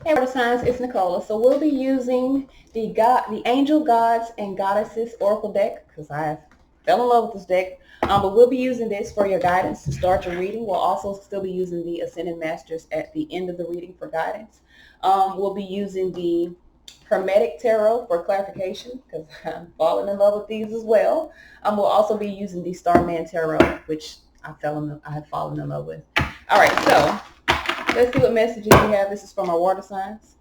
Hey, water signs, it's Nicola. So we'll be using the Angel Gods and Goddesses Oracle deck because I fell in love with this deck. But we'll be using this for your guidance to start your reading. We'll also still be using the Ascended Masters at the end of the reading for guidance. We'll be using the Hermetic Tarot for clarification because I'm falling in love with these as well. We'll also be using the Starman Tarot, which I have fallen in love with. All right, so let's see what messages we have. This is from our water signs.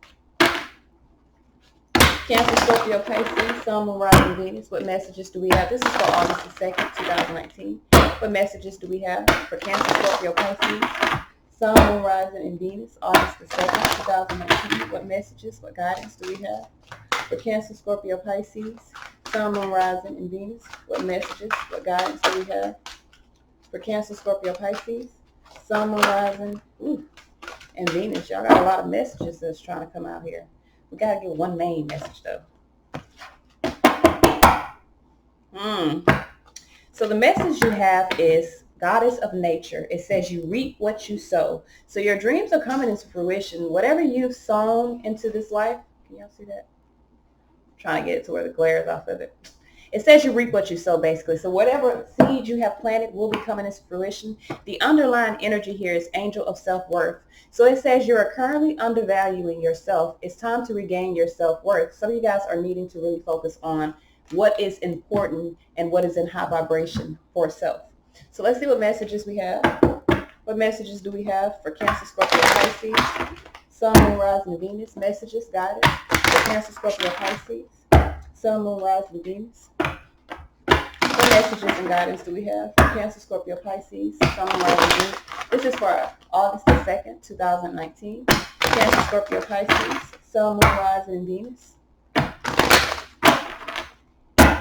Cancer, Scorpio, Pisces, Sun, Moon, Rising, Venus. What messages do we have? This is for August the 2nd, 2019. What messages do we have for Cancer, Scorpio, Pisces, Sun, Moon, Rising, and Venus? August the 2nd, 2019. What messages, what guidance do we have for Cancer, Scorpio, Pisces, Sun, Moon, Rising, and Venus? What messages, what guidance do we have for Cancer, Scorpio, Pisces, Sun, Moon, Rising, and Venus? Y'all got a lot of messages that's trying to come out here. We got to get one main message, though. So the message you have is Goddess of Nature. It says you reap what you sow. So your dreams are coming into fruition. Whatever you've sown into this life, can y'all see that? I'm trying to get it to where the glare is off of it. It says you reap what you sow, basically. So whatever seed you have planted will be coming into fruition. The underlying energy here is Angel of Self-Worth. So it says you are currently undervaluing yourself. It's time to regain your self-worth. Some of you guys are needing to really focus on what is important and what is in high vibration for self. So let's see what messages we have. What messages do we have for Cancer, Scorpio, Pisces, Sun, Moon, Rising, Venus? Messages, guidance for Cancer, Scorpio, Pisces, Sun, Moon, Rising, Venus. What messages and guidance do we have for Cancer, Scorpio, Pisces, Sun, Moon, Rising, Venus? This is for August the 2nd, 2019. Cancer, Scorpio, Pisces, Sun, Moon, Rising, and Venus.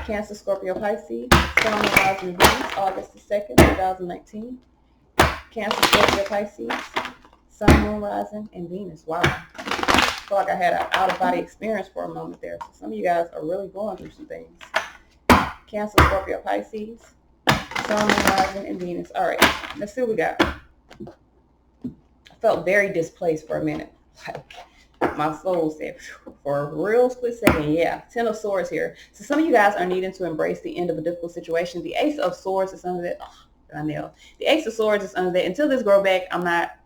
Cancer, Scorpio, Pisces, Sun, Moon, Rising, and Venus. August the 2nd, 2019. Cancer, Scorpio, Pisces, Sun, Moon, Rising, and Venus. Wow. I feel like I had an out-of-body experience for a moment there. So some of you guys are really going through some things. Cancer, Scorpio, Pisces, Sun, Moon, Rising, and Venus. All right, let's see what we got. I felt very displaced for a minute. Like my soul said, for a real split second, yeah. 10 of Swords here. So some of you guys are needing to embrace the end of a difficult situation. The Ace of Swords is under that. Oh, I nailed. The Ace of Swords is under that. Until this grow back, I'm not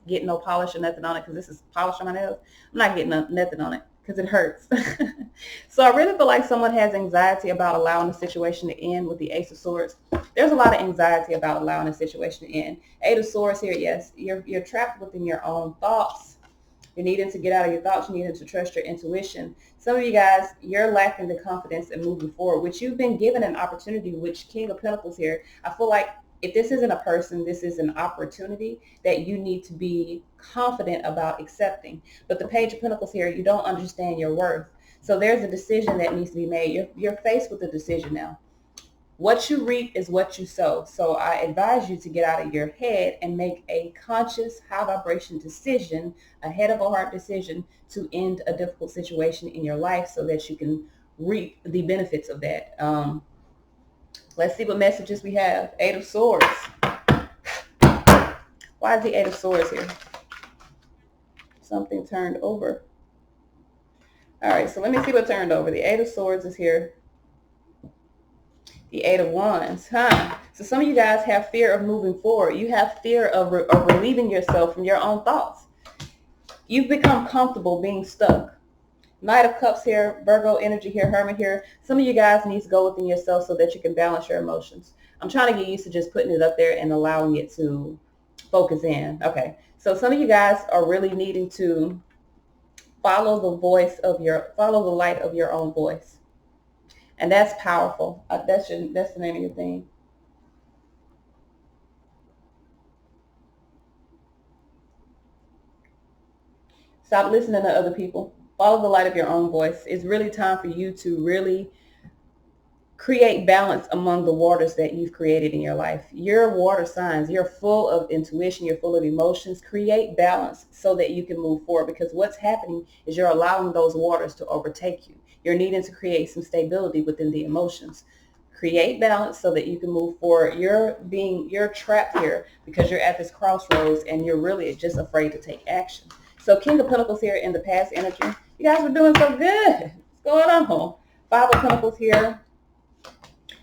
getting no polish or nothing on it because this is polish on my nails. I'm not getting nothing on it because it hurts. So I really feel like someone has anxiety about allowing the situation to end with the Ace of Swords. There's a lot of anxiety about allowing the situation to end. Eight of Swords here, yes. You're trapped within your own thoughts. You're needing to get out of your thoughts. You need to trust your intuition. Some of you guys, you're lacking the confidence in moving forward, which you've been given an opportunity, which King of Pentacles here. I feel like if this isn't a person, this is an opportunity that you need to be confident about accepting. But the Page of Pentacles here, you don't understand your worth. So there's a decision that needs to be made. You're faced with a decision now. What you reap is what you sow. So I advise you to get out of your head and make a conscious, high vibration decision, a head of a heart decision to end a difficult situation in your life so that you can reap the benefits of that. Let's see what messages we have. Eight of Swords. Why is the Eight of Swords here? Something turned over. All right, so let me see what turned over. The Eight of Swords is here. The Eight of Wands, So some of you guys have fear of moving forward. You have fear of relieving yourself from your own thoughts. You've become comfortable being stuck. Knight of Cups here, Virgo energy here, Hermit here. Some of you guys need to go within yourself so that you can balance your emotions. I'm trying to get used to just putting it up there and allowing it to focus in. Okay, so some of you guys are really needing to follow the light of your own voice. And that's powerful. That's the name of your thing. Stop listening to other people. Follow the light of your own voice. It's really time for you to really create balance among the waters that you've created in your life. You're water signs. You're full of intuition. You're full of emotions. Create balance so that you can move forward, because what's happening is you're allowing those waters to overtake you. You're needing to create some stability within the emotions. Create balance so that you can move forward. You're trapped here because you're at this crossroads and you're really just afraid to take action. So King of Pentacles here in the past energy. You guys were doing so good. What's going on? Five of Pentacles here.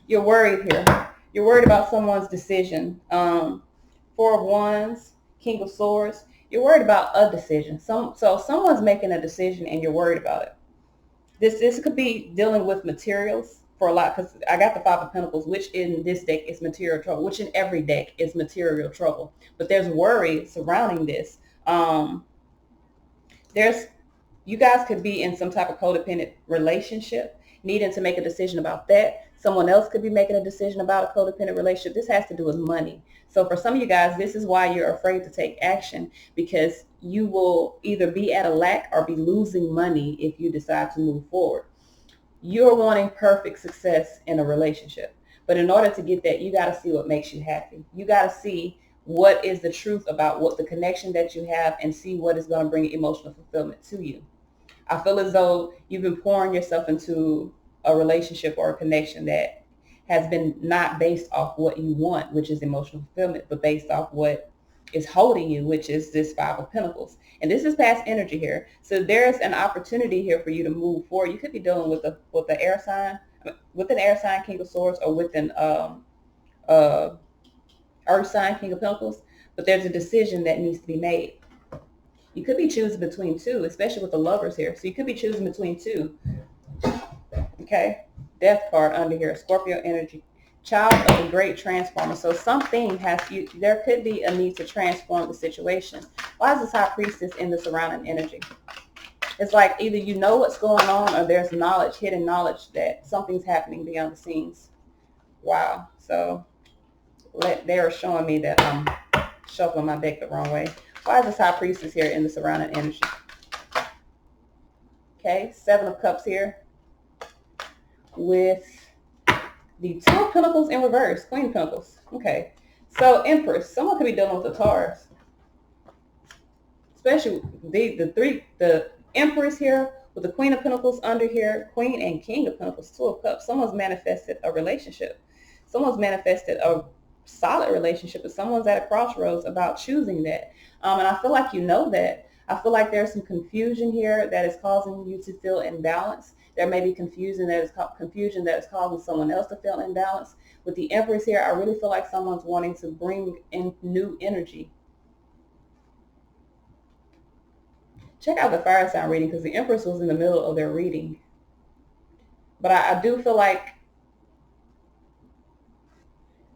You're worried here. You're worried about someone's decision. Four of Wands, King of Swords. You're worried about a decision. So someone's making a decision and you're worried about it. This could be dealing with materials for a lot, because I got the Five of Pentacles, which in this deck is material trouble, which in every deck is material trouble. But there's worry surrounding this. There's You guys could be in some type of codependent relationship, needing to make a decision about that. Someone else could be making a decision about a codependent relationship. This has to do with money. So for some of you guys, this is why you're afraid to take action, because you will either be at a lack or be losing money if you decide to move forward. You're wanting perfect success in a relationship. But in order to get that, you got to see what makes you happy. You got to see what is the truth about what the connection that you have, and see what is going to bring emotional fulfillment to you. I feel as though you've been pouring yourself into a relationship or a connection that has been not based off what you want, which is emotional fulfillment, but based off what is holding you, which is this Five of Pentacles. And this is past energy here. So there's an opportunity here for you to move forward. You could be dealing with the air sign, with an air sign, King of Swords, or with an earth sign, King of Pentacles. But there's a decision that needs to be made. You could be choosing between two, especially with the lovers here. So you could be choosing between two. Okay. Death card under here. Scorpio energy. Child of a great transformer. So something there could be a need to transform the situation. Why is this High Priestess in the surrounding energy? It's like either you know what's going on, or there's knowledge, hidden knowledge, that something's happening beyond the scenes. Wow. So they are showing me that I'm shuffling my deck the wrong way. Why is this High Priestess here in the surrounding energy? Okay, Seven of Cups here with the Two of Pentacles in reverse, Queen of Pentacles. Okay, so Empress, someone could be dealing with the Taurus, especially the Empress here with the Queen of Pentacles under here, Queen and King of Pentacles, Two of Cups. Someone's manifested a relationship. Someone's manifested a solid relationship, but someone's at a crossroads about choosing that. And I feel like you know that. I feel like there's some confusion here that is causing you to feel imbalanced. There may be confusion that is causing someone else to feel imbalanced. With the Empress here, I really feel like someone's wanting to bring in new energy. Check out the fire sign reading, because the Empress was in the middle of their reading. But I do feel like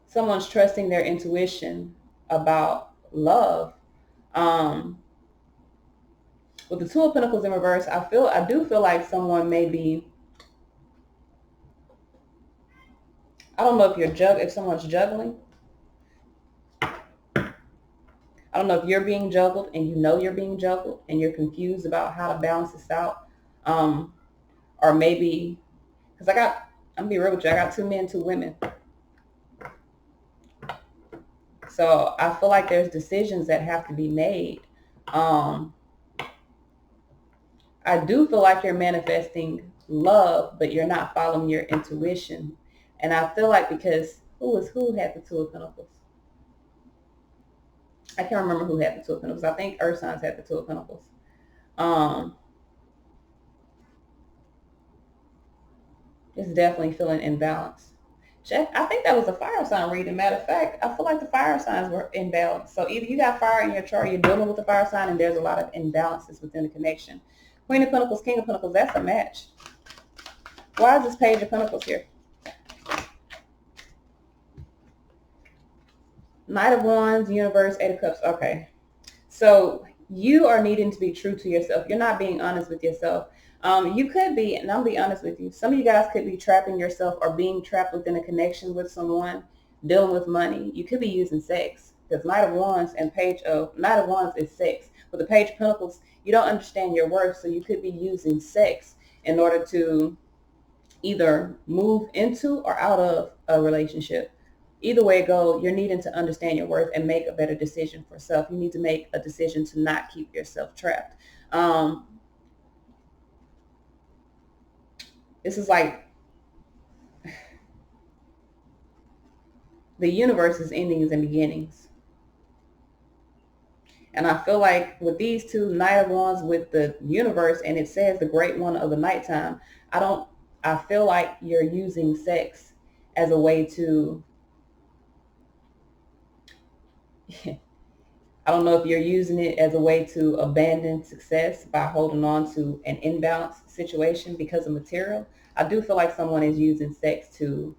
someone's trusting their intuition about love. With the Two of Pentacles in reverse, I do feel like someone may be, I don't know if someone's juggling. I don't know if you're being juggled and you know you're being juggled and you're confused about how to balance this out. Or maybe, because I'm gonna be real with you, I got two men, two women. So I feel like there's decisions that have to be made. I do feel like you're manifesting love, but you're not following your intuition. And I feel like because who had the Two of Pentacles? I can't remember who had the Two of Pentacles. I think Earth signs had the Two of Pentacles. It's definitely feeling imbalanced. I think that was a fire sign reading. Matter of fact, I feel like the fire signs were imbalanced. So either you got fire in your chart, you're dealing with the fire sign, and there's a lot of imbalances within the connection. Queen of Pentacles, King of Pentacles, that's a match. Why is this Page of Pentacles here? Knight of Wands, Universe, Eight of Cups. Okay. So you are needing to be true to yourself. You're not being honest with yourself. You could be, and I'll be honest with you, some of you guys could be trapping yourself or being trapped within a connection with someone, dealing with money. You could be using sex, because Knight of Wands is sex. With the Page of Pentacles, you don't understand your worth, so you could be using sex in order to either move into or out of a relationship. Either way it goes, you're needing to understand your worth and make a better decision for self. You need to make a decision to not keep yourself trapped. This is like the universe is endings and beginnings. And I feel like with these two Knight of Wands with the universe, and it says the great one of the nighttime, I don't, I feel like you're using sex as a way to, I don't know if you're using it as a way to abandon success by holding on to an imbalanced situation because of material. I do feel like someone is using sex to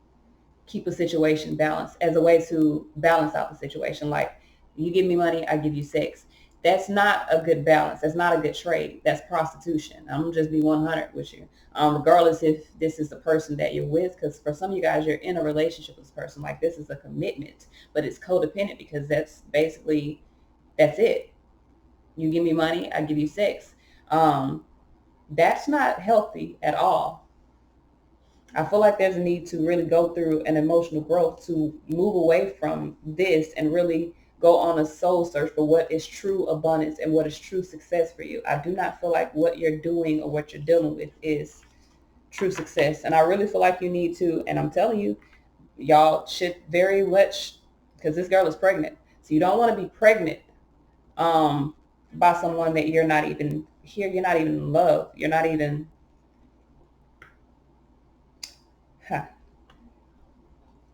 keep a situation balanced, as a way to balance out the situation. Like, you give me money, I give you sex. That's not a good balance. That's not a good trade. That's prostitution. I'm gonna just be 100 with you, regardless if this is the person that you're with. Because for some of you guys, you're in a relationship with this person. Like, this is a commitment, but it's codependent because that's basically, that's it. You give me money, I give you sex. That's not healthy at all. I feel like there's a need to really go through an emotional growth to move away from this and really go on a soul search for what is true abundance and what is true success for you. I do not feel like what you're doing or what you're dealing with is true success. And I really feel like you need to, and I'm telling you, y'all should very much, because this girl is pregnant. So you don't want to be pregnant by someone that you're not even here. You're not even in love. You're not even, huh.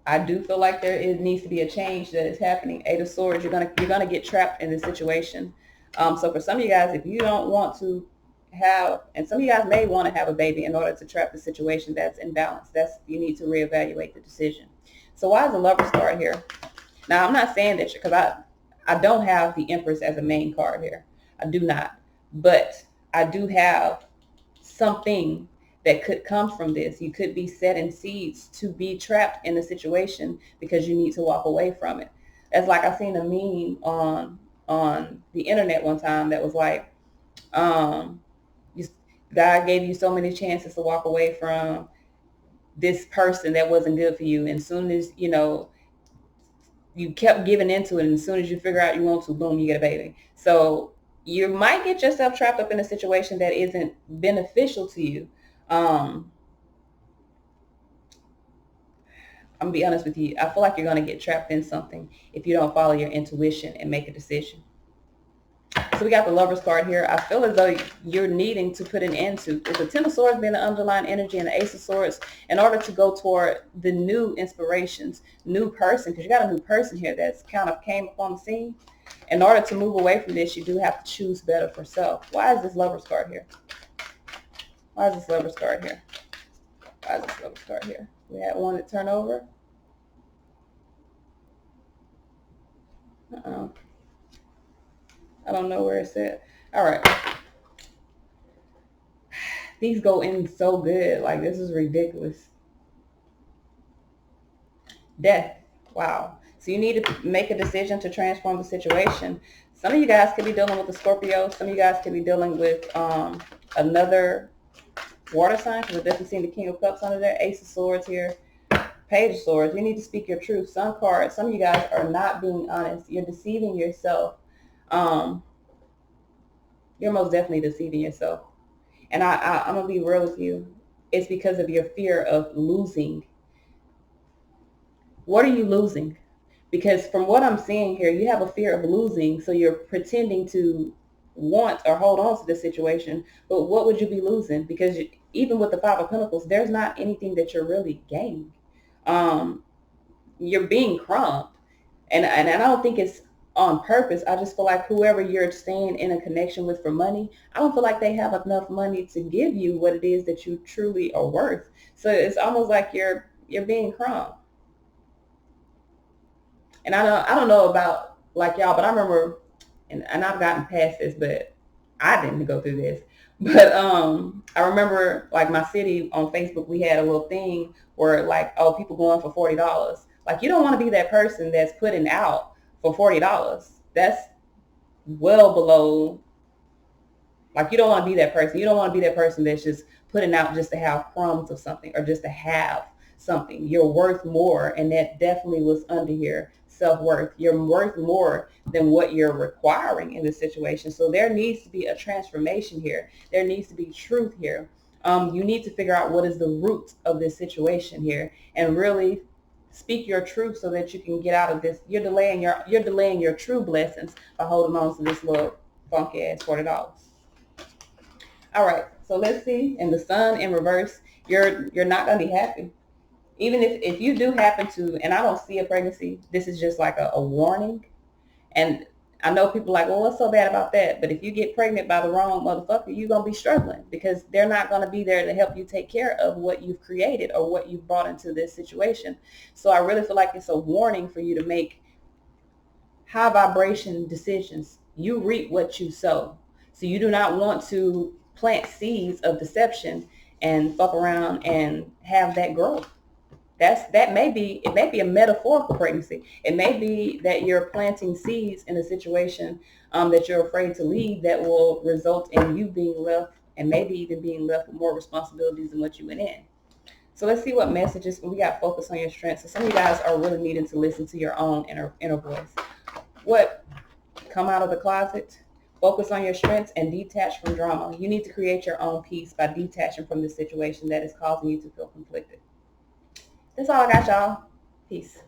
I do feel like needs to be a change that is happening. Eight of Swords, you're gonna get trapped in this situation. So for some of you guys, if you don't want to have, and some of you guys may want to have a baby in order to trap the situation that's imbalanced. You need to reevaluate the decision. So why is the Lovers card here? Now, I'm not saying that, because I don't have the Empress as a main card here. I do not. But I do have something that could come from this. You could be setting seeds to be trapped in a situation because you need to walk away from it. It's like, I seen a meme on the internet one time that was like, um, God gave you so many chances to walk away from this person that wasn't good for you. And as soon as, you kept giving into it, and as soon as you figure out you want to, boom, you get a baby. So you might get yourself trapped up in a situation that isn't beneficial to you. I'm gonna be honest with you. I feel like you're gonna get trapped in something if you don't follow your intuition and make a decision. So we got the Lovers card here. I feel as though you're needing to put an end to, with the Ten of Swords being the underlying energy and the Ace of Swords, in order to go toward the new inspirations, new person, because you got a new person here that's kind of came up on the scene. In order to move away from this, you do have to choose better for self. Why is this Lovers card here? Why is this Lovers card here? Why is this Lovers card here? We had one to turn over. Uh-oh. I don't know where it's at. All right. These go in so good. Like, this is ridiculous. Death. Wow. So you need to make a decision to transform the situation. Some of you guys could be dealing with the Scorpio. Some of you guys could be dealing with another water sign, because we're definitely seeing the King of Cups under there. Ace of Swords here. Page of Swords. You need to speak your truth. Sun card. Some of you guys are not being honest. You're deceiving yourself. You're most definitely deceiving yourself. And I'm going to be real with you. It's because of your fear of losing. What are you losing? Because from what I'm seeing here, you have a fear of losing. So you're pretending to want or hold on to the situation. But what would you be losing? Because even with the Five of Pentacles, there's not anything that you're really gaining. You're being crumbed. And I don't think it's on purpose. I just feel like whoever you're staying in a connection with for money, I don't feel like they have enough money to give you what it is that you truly are worth. So it's almost like you're being crumbed. And I don't know about like y'all, but I remember, and I've gotten past this, but I didn't go through this. But I remember, like, my city on Facebook, we had a little thing where, like, oh, people going for $40. Like, you don't want to be that person that's putting out for $40. That's well below. Like, you don't want to be that person. You don't want to be that person that's just putting out just to have crumbs of something or just to have something. You're worth more, and that definitely was under your self-worth. You're worth more than what you're requiring in this situation. So there needs to be a transformation here. There needs to be truth here. You need to figure out what is the root of this situation here and really Speak your truth so that you can get out of this. You're delaying your true blessings by holding on to this little funky ass $40. All right, so let's see. And the sun in reverse, you're not gonna be happy. Even if you do happen to, and I don't see a pregnancy, this is just like a warning. And I know people are like, well, what's so bad about that? But if you get pregnant by the wrong motherfucker, you're going to be struggling because they're not going to be there to help you take care of what you've created or what you've brought into this situation. So I really feel like it's a warning for you to make high vibration decisions. You reap what you sow. So you do not want to plant seeds of deception and fuck around and have that growth. It may be a metaphorical pregnancy. It may be that you're planting seeds in a situation that you're afraid to leave that will result in you being left and maybe even being left with more responsibilities than what you went in. So let's see what messages. We got focus on your strengths. So some of you guys are really needing to listen to your own inner voice. What? Come out of the closet. Focus on your strengths and detach from drama. You need to create your own peace by detaching from the situation that is causing you to feel conflicted. That's all I got, y'all. Peace.